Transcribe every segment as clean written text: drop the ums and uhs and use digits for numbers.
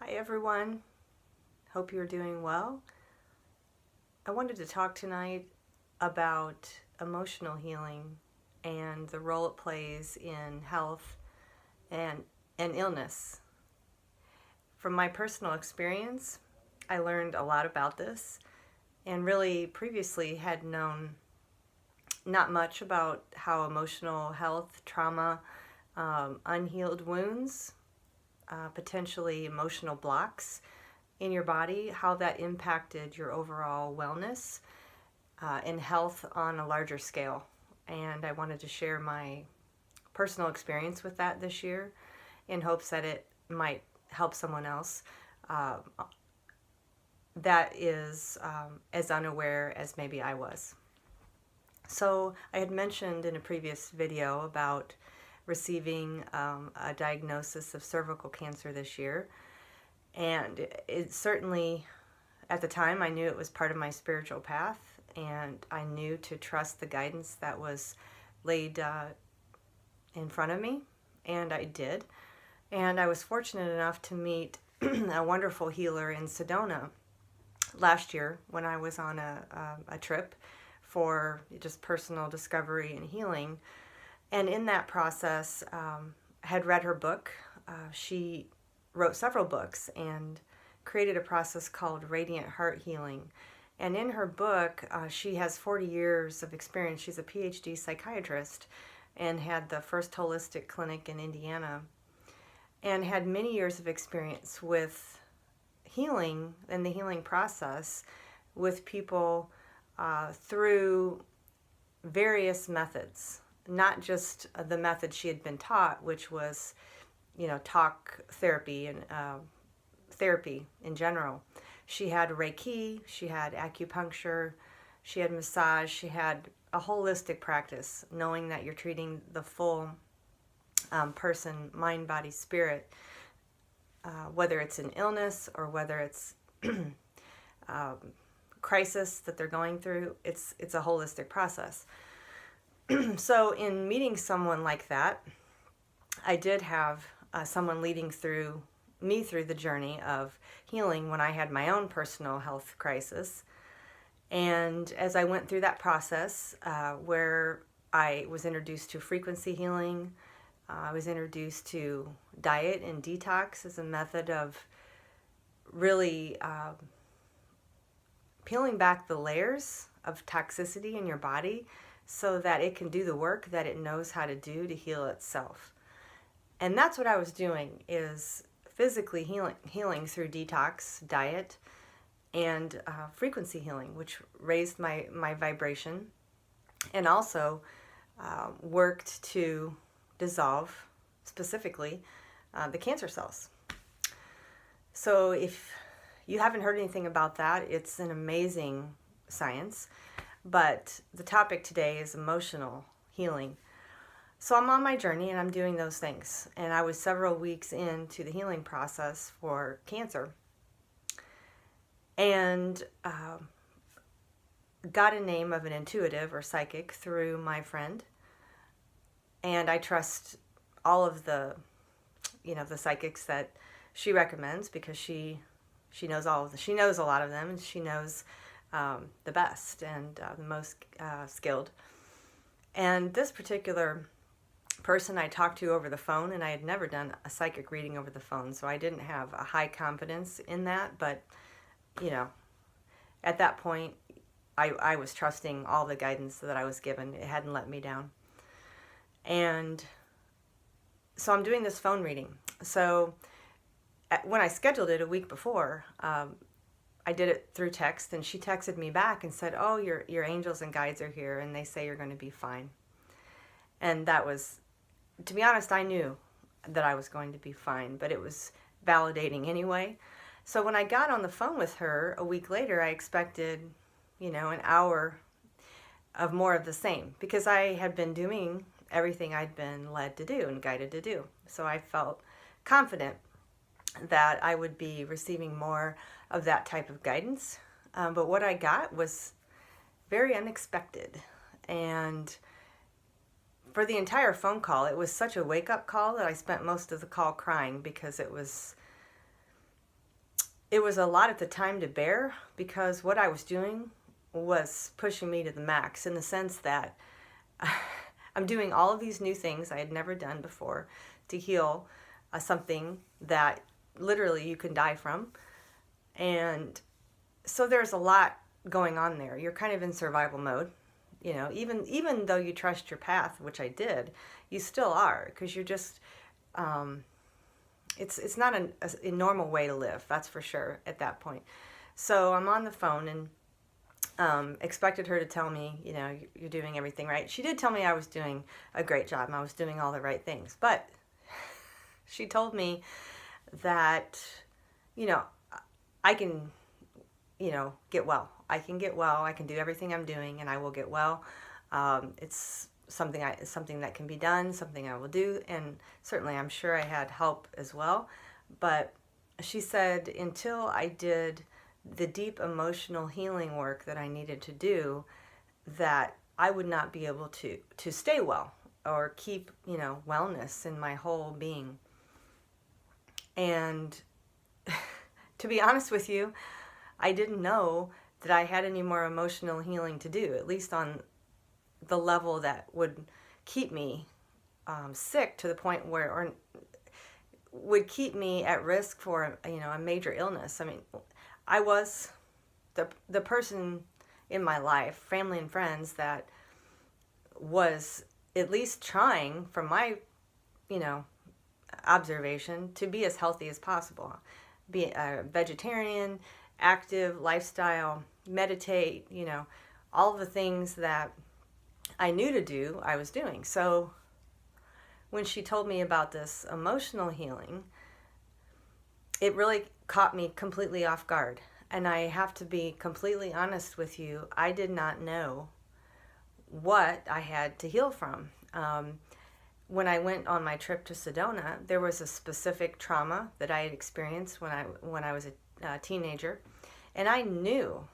Hi everyone, hope you're doing well. I wanted to talk tonight about emotional healing and the role it plays in health and illness. From my personal experience, I learned a lot about this and really previously had known not much about how emotional health, trauma, unhealed wounds, potentially emotional blocks in your body, how that impacted your overall wellness and health on a larger scale. And I wanted to share my personal experience with that this year in hopes that it might help someone else that is as unaware as maybe I was. So I had mentioned in a previous video about receiving a diagnosis of cervical cancer this year. And it certainly, at the time, I knew it was part of my spiritual path, and I knew to trust the guidance that was laid in front of me, and I did. And I was fortunate enough to meet a wonderful healer in Sedona last year when I was on a trip for just personal discovery and healing. And in that process, I had read her book. She wrote several books and created a process called Radiant Heart Healing. And in her book, she has 40 years of experience. She's a PhD psychiatrist and had the first holistic clinic in Indiana and had many years of experience with healing and the healing process with people through various methods, not just the method she had been taught, which was talk therapy and therapy in general. She had Reiki, she had acupuncture, she had massage, she had a holistic practice, knowing that you're treating the full person, mind, body, spirit, whether it's an illness or whether it's crisis that they're going through. It's a holistic process. So in meeting someone like that, I did have someone leading me through the journey of healing when I had my own personal health crisis. And as I went through that process, where I was introduced to frequency healing, I was introduced to diet and detox as a method of really peeling back the layers of toxicity in your body so that it can do the work that it knows how to do to heal itself. And that's what I was doing, is physically healing through detox, diet, and frequency healing, which raised my vibration and also worked to dissolve, specifically, the cancer cells. So if you haven't heard anything about that, it's an amazing science. But the topic today is emotional healing. So I'm on my journey and I'm doing those things. And I was several weeks into the healing process for cancer. And got a name of an intuitive or psychic through my friend. And I trust all of the psychics that she recommends because she knows she knows a lot of them, and she knows the best and the most skilled. And this particular person I talked to over the phone, and I had never done a psychic reading over the phone, so I didn't have a high confidence in that, but at that point I was trusting all the guidance that I was given. It hadn't let me down. And so I'm doing this phone reading. So when I scheduled it a week before, I did it through text, and she texted me back and said, "Oh, your angels and guides are here, and they say you're going to be fine." And that was, to be honest, I knew that I was going to be fine, but it was validating anyway. So when I got on the phone with her a week later, I expected, an hour of more of the same, because I had been doing everything I'd been led to do and guided to do. So I felt confident that I would be receiving more of that type of guidance. But what I got was very unexpected. And for the entire phone call, it was such a wake-up call that I spent most of the call crying, because it was it was a lot at the time to bear, because what I was doing was pushing me to the max, in the sense that I'm doing all of these new things I had never done before to heal something that literally you can die from. And so there's a lot going on there. You're kind of in survival mode. You know, even though you trust your path, which I did, you still are, because you're just, it's not a normal way to live, that's for sure, at that point. So I'm on the phone and expected her to tell me, you know, you're doing everything right. She did tell me I was doing a great job and I was doing all the right things. But she told me that, you know, I can, you know, get well. I can get well. I can do everything I'm doing, and I will get well. It's something that can be done, something I will do, and certainly I'm sure I had help as well. But she said until I did the deep emotional healing work that I needed to do, that I would not be able to stay well or keep, you know, wellness in my whole being. And to be honest with you, I didn't know that I had any more emotional healing to do, at least on the level that would keep me sick to the point where, or would keep me at risk for, you know, a major illness. I mean, I was the person in my life, family and friends, that was at least trying, from my, you know, observation, to be as healthy as possible. Be a vegetarian, active lifestyle, meditate, you know, all the things that I knew to do, I was doing. So when she told me about this emotional healing, it really caught me completely off guard. And I have to be completely honest with you, I did not know what I had to heal from. When I went on my trip to Sedona, there was a specific trauma that I had experienced when I was a teenager. And I knew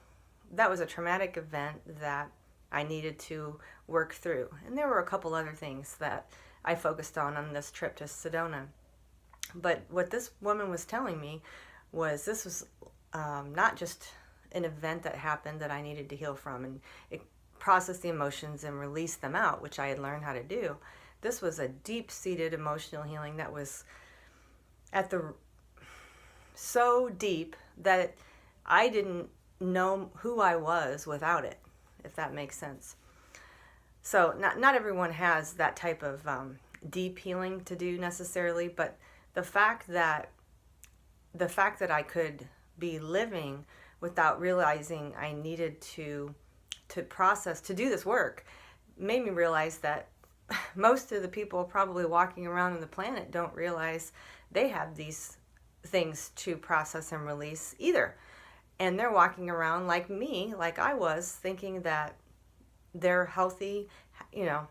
that was a traumatic event that I needed to work through. And there were a couple other things that I focused on this trip to Sedona. But what this woman was telling me was this was not just an event that happened that I needed to heal from and process the emotions and release them out, which I had learned how to do. This was a deep-seated emotional healing that was so deep that I didn't know who I was without it, if that makes sense. So not everyone has that type of deep healing to do necessarily, but the fact that I could be living without realizing I needed to process, to do this work, made me realize that most of the people probably walking around on the planet don't realize they have these things to process and release either. And they're walking around like me, like I was, thinking that they're healthy, you know,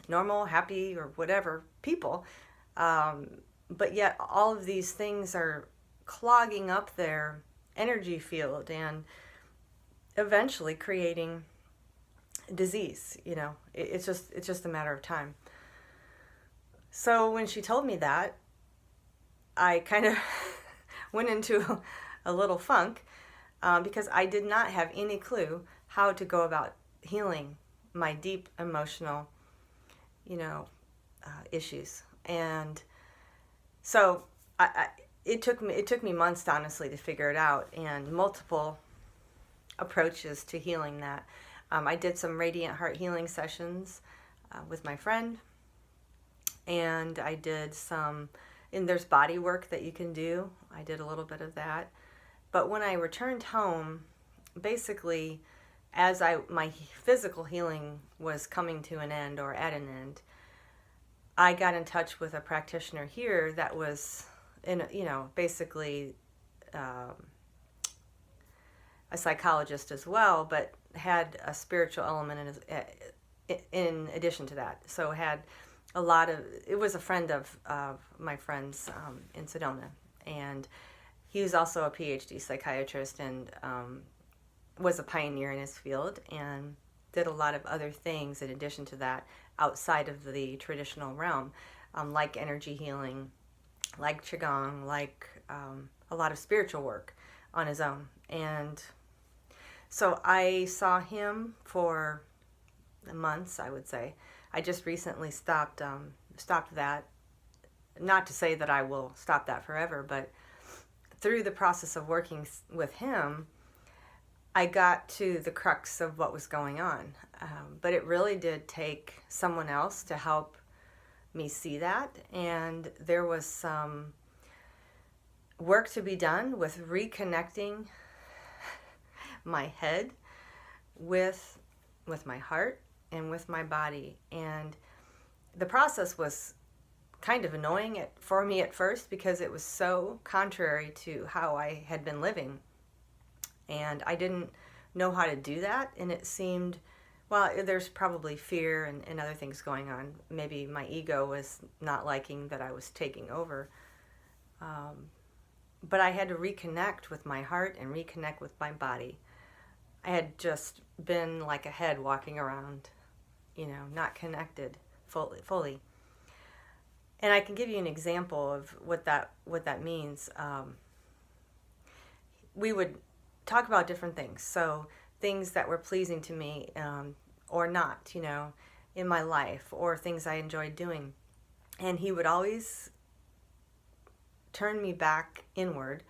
normal, happy, or whatever people. But yet all of these things are clogging up their energy field and eventually creating disease. You know, it's just a matter of time. So when she told me that, I kind of went into a little funk because I did not have any clue how to go about healing my deep emotional, you know, issues. And so it took me months, honestly, to figure it out, and multiple approaches to healing that. I did some radiant heart healing sessions with my friend, and I did and there's body work that you can do. I did a little bit of that. But when I returned home, basically, as my physical healing was coming to an end or at an end, I got in touch with a practitioner here that was, basically a psychologist as well, but had a spiritual element in addition to that. So it was a friend of my friend's in Sedona, and he was also a PhD psychiatrist and was a pioneer in his field and did a lot of other things in addition to that outside of the traditional realm, like energy healing, like Qigong, like a lot of spiritual work on his own. And so I saw him for months, I would say. I just recently stopped that. Not to say that I will stop that forever, but through the process of working with him, I got to the crux of what was going on. But it really did take someone else to help me see that. And there was some work to be done with reconnecting my head with my heart and with my body. And the process was kind of annoying for me at first because it was so contrary to how I had been living. And I didn't know how to do that. And it seemed, well, there's probably fear and other things going on. Maybe my ego was not liking that I was taking over. But I had to reconnect with my heart and reconnect with my body. I had just been like a head walking around, not connected fully. And I can give you an example of what that means. We would talk about different things. So things that were pleasing to me or not, in my life, or things I enjoyed doing. And he would always turn me back inward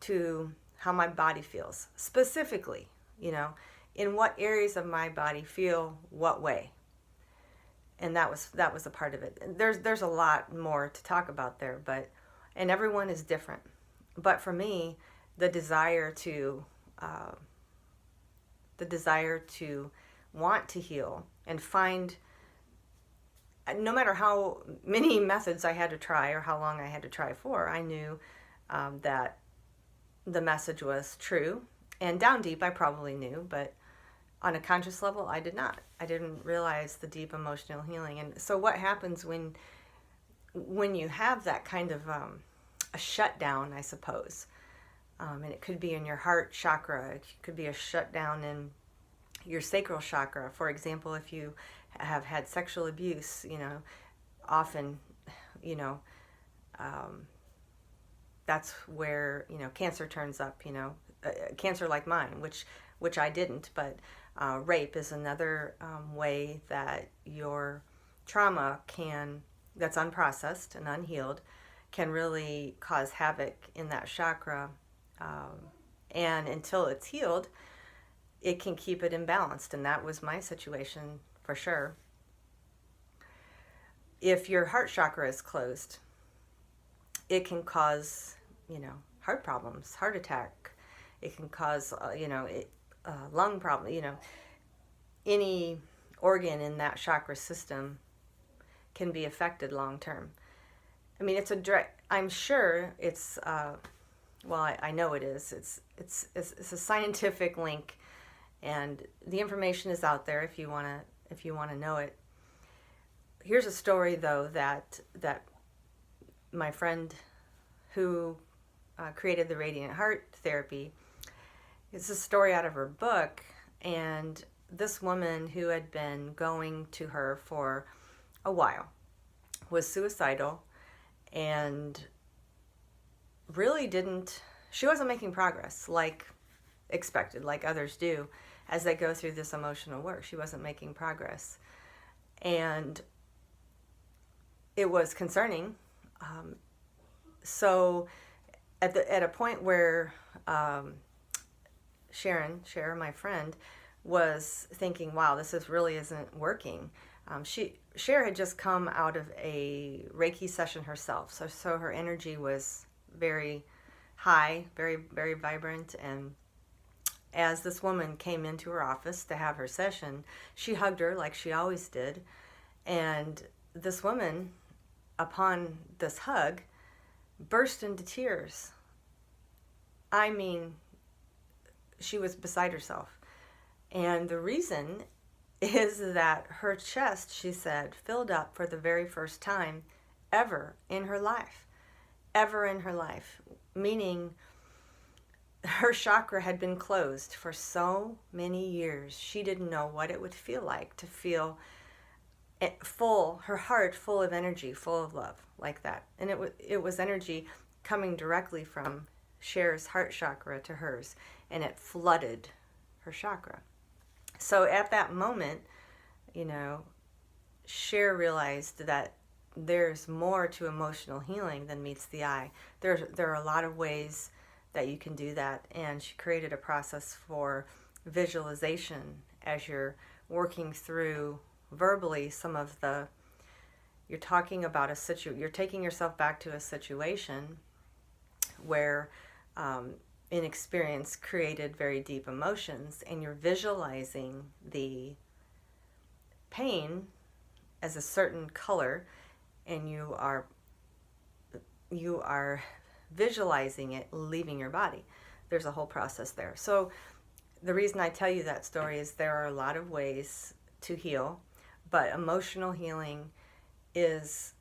to how my body feels. Specifically, in what areas of my body feel what way. And that was a part of it. There's a lot more to talk about there, and everyone is different. But for me, the desire to want to heal and find, no matter how many methods I had to try or how long I had to try for, I knew that the message was true. And down deep, I probably knew, but on a conscious level, I did not. I didn't realize the deep emotional healing. And so what happens when you have that kind of a shutdown, I suppose, and it could be in your heart chakra, it could be a shutdown in your sacral chakra. For example, if you have had sexual abuse, often, that's where, cancer turns up, cancer like mine, which I didn't, but rape is another way that your trauma that's unprocessed and unhealed, can really cause havoc in that chakra. And until it's healed, it can keep it imbalanced. And that was my situation for sure. If your heart chakra is closed, it can cause, heart problems, heart attack. It can cause, lung problem, any organ in that chakra system can be affected long term. I mean, I'm sure it's, I know it is. It's a scientific link, and the information is out there if you want to know it. Here's a story though that my friend who created the Radiant Heart Therapy, it's a story out of her book. And this woman who had been going to her for a while was suicidal and really she wasn't making progress like expected, like others do as they go through this emotional work. She wasn't making progress. And it was concerning. So at a point where Sharon, my friend, was thinking, wow, really isn't working. Cher had just come out of a Reiki session herself, so her energy was very high, very, very vibrant. And as this woman came into her office to have her session, she hugged her like she always did. And this woman, upon this hug, burst into tears. I mean, she was beside herself. And the reason is that her chest, she said, filled up for the very first time ever in her life. Ever in her life. Meaning her chakra had been closed for so many years. She didn't know what it would feel like to feel full, her heart full of energy, full of love, like that. And it was energy coming directly from Cher's heart chakra to hers, and it flooded her chakra. So at that moment, you know, Cher realized that there's more to emotional healing than meets the eye. There are a lot of ways that you can do that, and she created a process for visualization as you're working through verbally some of the, you're talking about you're taking yourself back to a situation where an experience created very deep emotions, and you're visualizing the pain as a certain color, and you are visualizing it leaving your body. There's a whole process there. So the reason I tell you that story is there are a lot of ways to heal, but emotional healing is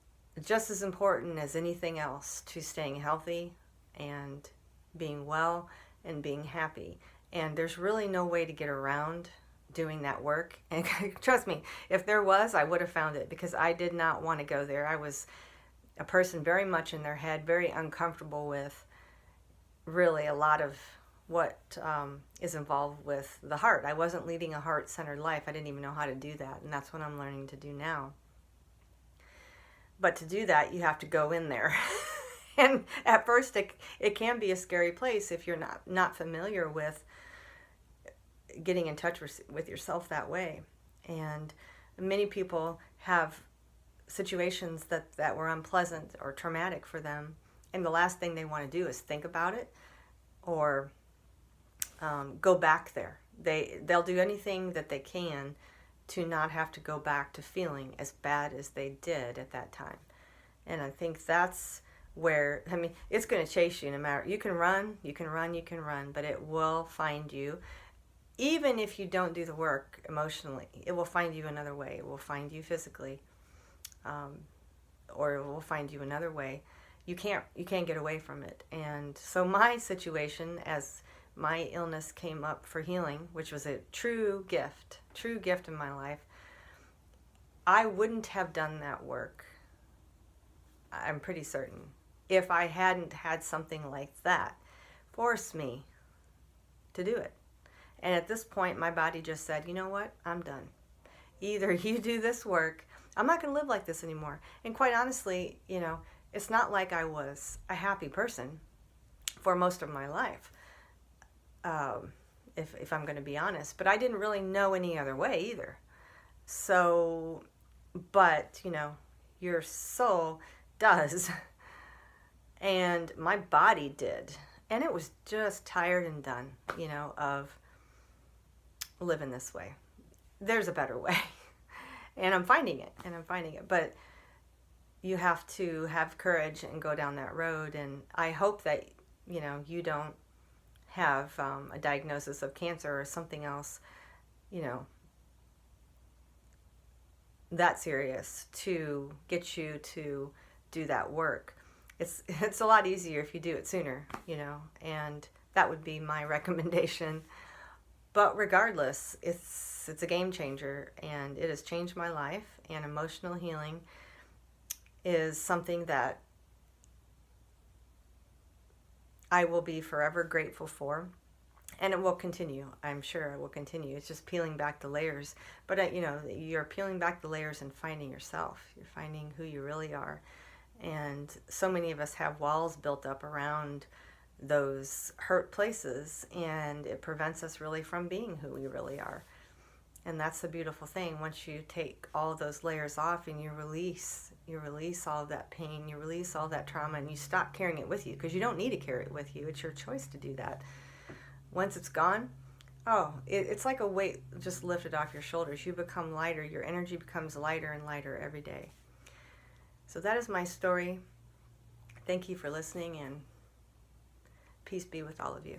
just as important as anything else to staying healthy and being well and being happy. And there's really no way to get around doing that work. And trust me, if there was, I would have found it, because I did not want to go there. I was a person very much in their head, very uncomfortable with really a lot of what is involved with the heart. I wasn't leading a heart-centered life. I didn't even know how to do that, and that's what I'm learning to do now. But to do that, you have to go in there. And at first, it can be a scary place if you're not familiar with getting in touch with yourself that way. And many people have situations that were unpleasant or traumatic for them, and the last thing they want to do is think about it or go back there. They'll do anything that they can to not have to go back to feeling as bad as they did at that time. And I think that's where, I mean, it's going to chase you no matter. You can run, but it will find you. Even if you don't do the work emotionally, it will find you another way. It will find you physically, or it will find you another way. You can't get away from it. And so my situation, as my illness came up for healing, which was a true gift in my life, I wouldn't have done that work, I'm pretty certain, if I hadn't had something like that force me to do it. And at this point, my body just said, you know what, I'm done. Either you do this work, I'm not going to live like this anymore. And quite honestly, you know, it's not like I was a happy person for most of my life, if I'm going to be honest. But I didn't really know any other way either. So, but, you know, your soul does. And my body did. And it was just tired and done, you know, of living this way. There's a better way. And I'm finding it. But you have to have courage and go down that road. And I hope that, you know, you don't have a diagnosis of cancer or something else, you know, that serious to get you to do that work. It's a lot easier if you do it sooner, you know, and that would be my recommendation. But regardless, it's a game changer, and it has changed my life, and emotional healing is something that I will be forever grateful for, and it will continue. I'm sure it will continue. It's just peeling back the layers. But, you know, you're peeling back the layers and finding yourself. You're finding who you really are. And so many of us have walls built up around those hurt places, and it prevents us really from being who we really are. And that's the beautiful thing. Once you take all of those layers off and you release all of that pain, you release all that trauma, and you stop carrying it with you, because you don't need to carry it with you. It's your choice to do that. Once it's gone, it's like a weight just lifted off your shoulders. You become lighter. Your energy becomes lighter and lighter every day. So that is my story. Thank you for listening, and peace be with all of you.